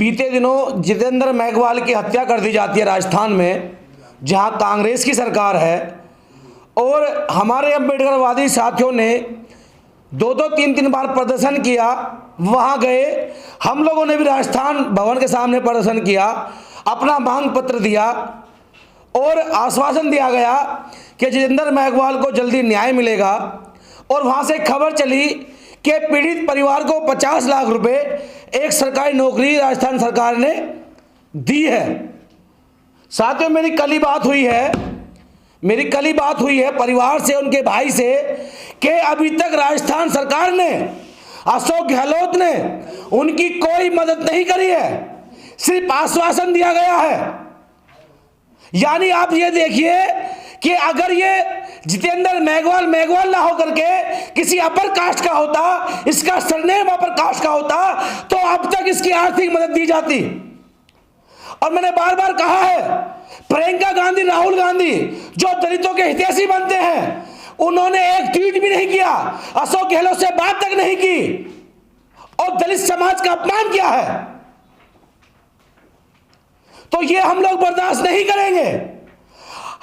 बीते दिनों जितेंद्र मेघवाल की हत्या कर दी जाती है राजस्थान में, जहां कांग्रेस की सरकार है, और हमारे अम्बेडकरवादी साथियों ने दो दो तीन तीन बार प्रदर्शन किया। वहां गए, हम लोगों ने भी राजस्थान भवन के सामने प्रदर्शन किया, अपना मांग पत्र दिया और आश्वासन दिया गया कि जितेंद्र मेघवाल को जल्दी न्याय मिलेगा। और वहां से खबर चली कि पीड़ित परिवार को 50 लाख रुपए एक सरकारी नौकरी राजस्थान सरकार ने दी है। साथियों, मेरी कल ही बात हुई है परिवार से, उनके भाई से, कि अभी तक राजस्थान सरकार ने, अशोक गहलोत ने उनकी कोई मदद नहीं करी है, सिर्फ आश्वासन दिया गया है। यानी आप ये देखिए कि अगर ये जितेंद्र मेघवाल ना होकर के किसी अपर कास्ट का होता, इसका सरनेम अपर कास्ट का होता, तो अब तक इसकी आर्थिक मदद दी जाती। और मैंने बार बार कहा है, प्रियंका गांधी, राहुल गांधी जो दलितों के हितैषी बनते हैं, उन्होंने एक ट्वीट भी नहीं किया, अशोक गहलोत से बात तक नहीं की और दलित समाज का अपमान किया है। तो ये हम लोग बर्दाश्त नहीं करेंगे।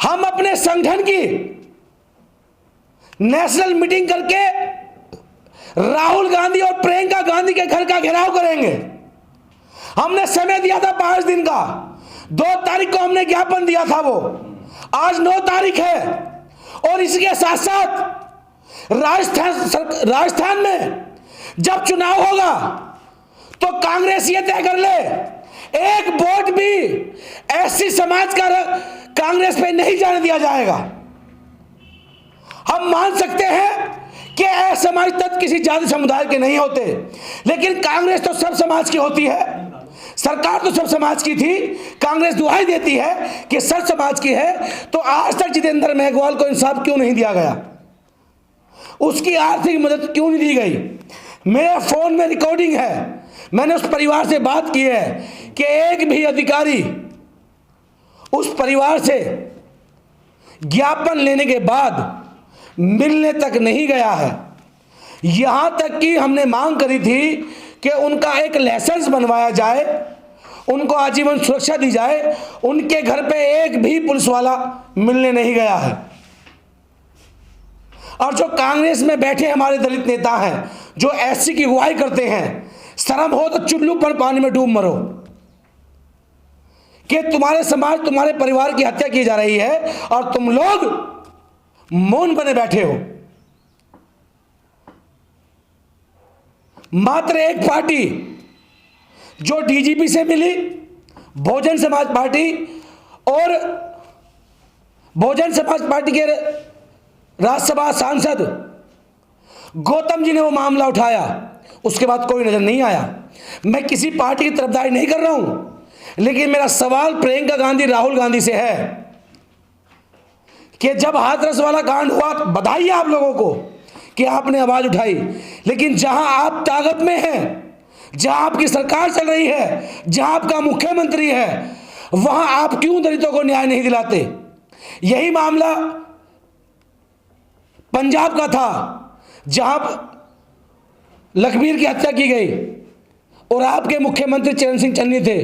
हम अपने संगठन की नेशनल मीटिंग करके राहुल गांधी और प्रियंका गांधी के घर का घेराव करेंगे। हमने समय दिया था 5 दिन का, 2 तारीख को हमने ज्ञापन दिया था, वो आज 9 तारीख है। और इसके साथ साथ राजस्थान में जब चुनाव होगा तो कांग्रेस ये तय कर ले, एक वोट भी एससी समाज का कांग्रेस पे नहीं जाने दिया जाएगा। हम मान सकते हैं कि असमाज तत्व किसी जाति समुदाय के नहीं होते, लेकिन कांग्रेस तो सब समाज की होती है। सरकार तो सब समाज की थी, कांग्रेस दुहाई देती है कि सब समाज की है। तो आज तक जितेंद्र मेघवाल को इंसाफ क्यों नहीं दिया गया? उसकी आर्थिक मदद क्यों नहीं दी गई? मेरे फोन में रिकॉर्डिंग है, मैंने उस परिवार से बात की है कि एक भी अधिकारी उस परिवार से ज्ञापन लेने के बाद मिलने तक नहीं गया है। यहां तक कि हमने मांग करी थी कि उनका एक लाइसेंस बनवाया जाए, उनको आजीवन सुरक्षा दी जाए। उनके घर पे एक भी पुलिस वाला मिलने नहीं गया है। और जो कांग्रेस में बैठे हमारे दलित नेता हैं, जो एससी की अगुवाई करते हैं, शर्म हो तो चुल्लू पर पानी में डूब मरो कि तुम्हारे समाज, तुम्हारे परिवार की हत्या की जा रही है और तुम लोग मौन बने बैठे हो। मात्र एक पार्टी जो डीजीपी से मिली, बहुजन समाज पार्टी, और बहुजन समाज पार्टी के राज्यसभा सांसद गौतम जी ने वो मामला उठाया, उसके बाद कोई नजर नहीं आया। मैं किसी पार्टी की तरफदारी नहीं कर रहा हूं, लेकिन मेरा सवाल प्रियंका गांधी, राहुल गांधी से है कि जब हाथरस वाला कांड हुआ, बधाई आप लोगों को कि आपने आवाज उठाई, लेकिन जहां आप ताकत में हैं, जहां आपकी सरकार चल रही है, जहां आपका मुख्यमंत्री है, वहां आप क्यों दलितों को न्याय नहीं दिलाते? यही मामला पंजाब का था, जहां लखबीर की हत्या की गई और आपके मुख्यमंत्री चरण सिंह चन्नी थे।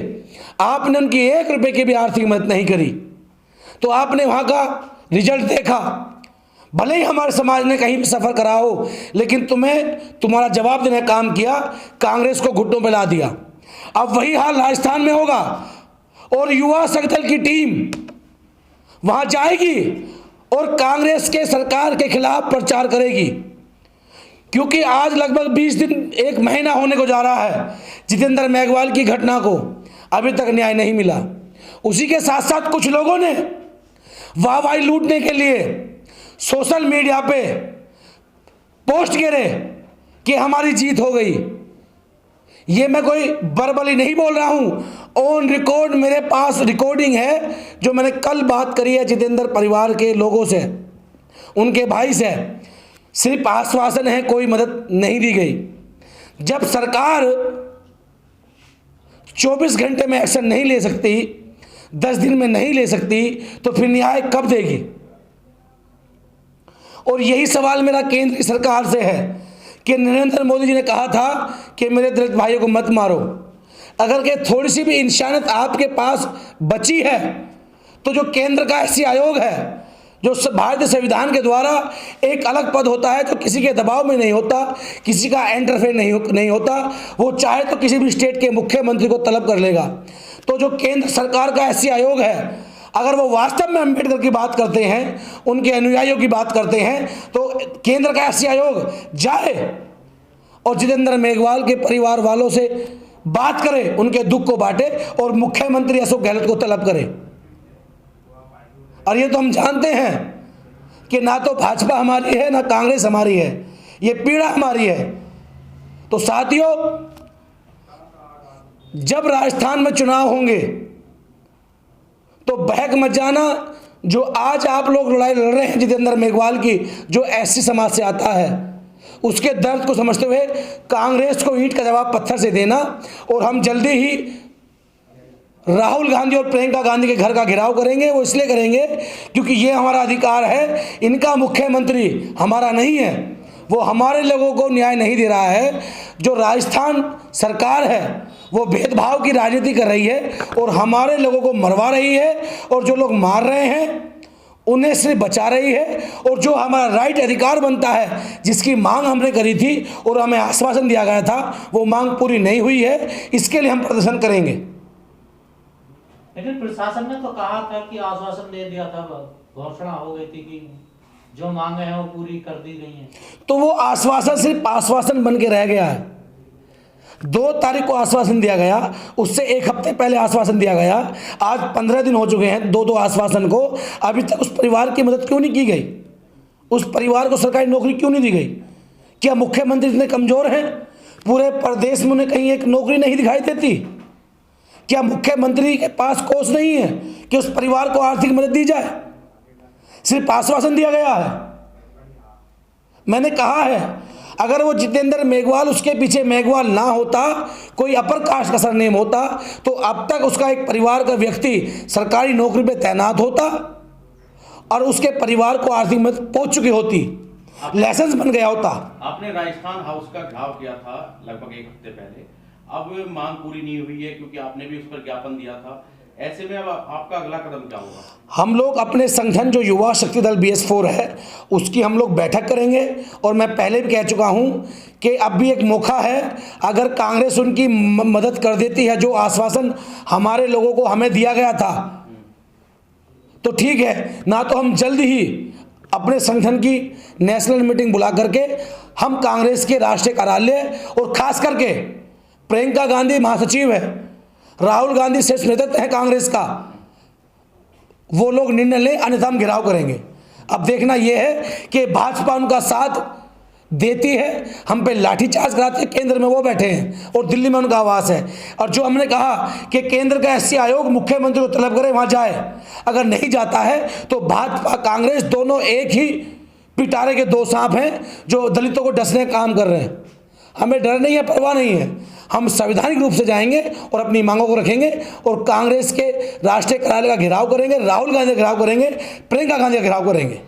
आपने उनकी 1 रुपए की भी आर्थिक मदद नहीं करी। तो आपने वहां का रिजल्ट देखा। भले ही हमारे समाज ने कहीं भी सफर करा हो, लेकिन तुम्हारा जवाब देने का काम किया, कांग्रेस को घुटनों पे ला दिया। अब वही हाल राजस्थान में होगा और युवा संगठन की टीम वहां जाएगी और कांग्रेस के सरकार के खिलाफ प्रचार करेगी। क्योंकि आज लगभग 20 दिन, 1 महीना होने को जा रहा है जितेंद्र मेघवाल की घटना को, अभी तक न्याय नहीं मिला। उसी के साथ साथ कुछ लोगों ने वाहवाही लूटने के लिए सोशल मीडिया पे पोस्ट करे कि हमारी जीत हो गई। ये मैं कोई बरबली नहीं बोल रहा हूं, ऑन रिकॉर्ड मेरे पास रिकॉर्डिंग है, जो मैंने कल बात करी है जितेंद्र परिवार के लोगों से, उनके भाई से। सिर्फ आश्वासन है, कोई मदद नहीं दी गई। जब सरकार 24 घंटे में एक्शन नहीं ले सकती, 10 दिन में नहीं ले सकती, तो फिर न्याय कब देगी? और यही सवाल मेरा केंद्र की सरकार से है कि नरेंद्र मोदी जी ने कहा था कि मेरे दलित भाइयों को मत मारो। अगर के थोड़ी सी भी इंसानियत आपके पास बची है तो जो केंद्र का ऐसी आयोग है, जो भारतीय संविधान के द्वारा एक अलग पद होता है, जो किसी के दबाव में नहीं होता, किसी का इंटरफेयर नहीं होता, वो चाहे तो किसी भी स्टेट के मुख्यमंत्री को तलब कर लेगा। तो जो केंद्र सरकार का ऐसी आयोग है, अगर वो वास्तव में अम्बेडकर की बात करते हैं, उनके अनुयायियों की बात करते हैं, तो केंद्र का ऐसी आयोग जाए और जितेंद्र मेघवाल के परिवार वालों से बात करे, उनके दुख को बांटे और मुख्यमंत्री अशोक गहलोत को तलब करे। और ये तो हम जानते हैं कि ना तो भाजपा हमारी है, ना कांग्रेस हमारी है, ये पीड़ा हमारी है। तो साथियों, जब राजस्थान में चुनाव होंगे तो बहक मत जाना। जो आज आप लोग लड़ाई लड़ रहे हैं जितेंद्र मेघवाल की, जो एससी समाज से आता है, उसके दर्द को समझते हुए कांग्रेस को ईंट का जवाब पत्थर से देना। और हम जल्दी ही राहुल गांधी और प्रियंका गांधी के घर का घेराव करेंगे। वो इसलिए करेंगे क्योंकि ये हमारा अधिकार है, इनका मुख्यमंत्री हमारा नहीं है, वो हमारे लोगों को न्याय नहीं दे रहा है। जो राजस्थान सरकार है वो भेदभाव की राजनीति कर रही है और हमारे लोगों को मरवा रही है, और जो लोग मार रहे हैं उन्हें से बचा रही है। और जो हमारा राइट अधिकार बनता है, जिसकी मांग हमने करी थी और हमें आश्वासन दिया गया था, वो मांग पूरी नहीं हुई है। इसके लिए हम प्रदर्शन करेंगे। लेकिन प्रशासन ने तो कहा था कि आश्वासन दे दिया था, घोषणा हो गई थी कि जो मांगे हैं वो पूरी कर दी गई हैं। तो वो आश्वासन सिर्फ आश्वासन बन के रह गया है। 2 तारीख को आश्वासन दिया गया, उससे 1 हफ्ते पहले आश्वासन दिया गया, आज 15 दिन हो चुके हैं 2-2 आश्वासन को। अभी तक उस परिवार की मदद क्यों नहीं की गई? उस परिवार को सरकारी नौकरी क्यों नहीं दी गई? क्या मुख्यमंत्री इतने कमजोर हैं? पूरे प्रदेश में उन्हें कहीं एक नौकरी नहीं दिखाई देती? क्या मुख्यमंत्री के पास कोष नहीं है कि उस परिवार को आर्थिक मदद दी जाए? सिर्फ आश्वासन दिया गया है। मैंने कहा है, अगर वो जितेंद्र मेघवाल, उसके पीछे मेघवाल ना होता, कोई अपर कास्ट का सरनेम होता, तो अब तक उसका एक परिवार का व्यक्ति सरकारी नौकरी पे तैनात होता और उसके परिवार को आर्थिक मदद पहुंच चुकी होती, लाइसेंस बन गया होता। आपने राजस्थान हाउस का घेराव किया था लगभग 1 हफ्ते पहले, अब मांग पूरी नहीं हुई है क्योंकि आपने भी उस पर ज्ञापन दिया था। ऐसे में अब आपका अगला कदम क्या होगा? हम लोग अपने संगठन जो युवा शक्ति दल BS4 है, उसकी हम लोग बैठक करेंगे। और मैं पहले भी कह चुका हूं कि अब भी एक मौका है, अगर कांग्रेस उनकी मदद कर देती है, जो आश्वासन हमारे लोगों को हमें दिया गया था, तो ठीक है, ना तो हम जल्द ही अपने संगठन की नेशनल मीटिंग बुला करके हम कांग्रेस के राष्ट्रीय कार्यालय, और खास करके प्रियंका गांधी महासचिव है, राहुल गांधी शीर्ष नेतृत्व है कांग्रेस का, वो लोग निर्णय लें, अन्यथा हम घेराव करेंगे। अब देखना यह है कि भाजपा उनका साथ देती है, हम पे लाठीचार्ज कराते हैं। केंद्र में वो बैठे हैं और दिल्ली में उनका आवास है। और जो हमने कहा कि केंद्र का एससी आयोग मुख्यमंत्री को तलब करे, वहां जाए। अगर नहीं जाता है तो भाजपा कांग्रेस दोनों एक ही पिटारे के 2 सांप हैं जो दलितों को डसने का काम कर रहे हैं। हमें डर नहीं है, परवाह नहीं है। हम संवैधानिक रूप से जाएंगे और अपनी मांगों को रखेंगे और कांग्रेस के राष्ट्रीय कार्यालय का घेराव करेंगे, राहुल गांधी का घेराव करेंगे, प्रियंका गांधी का घेराव करेंगे।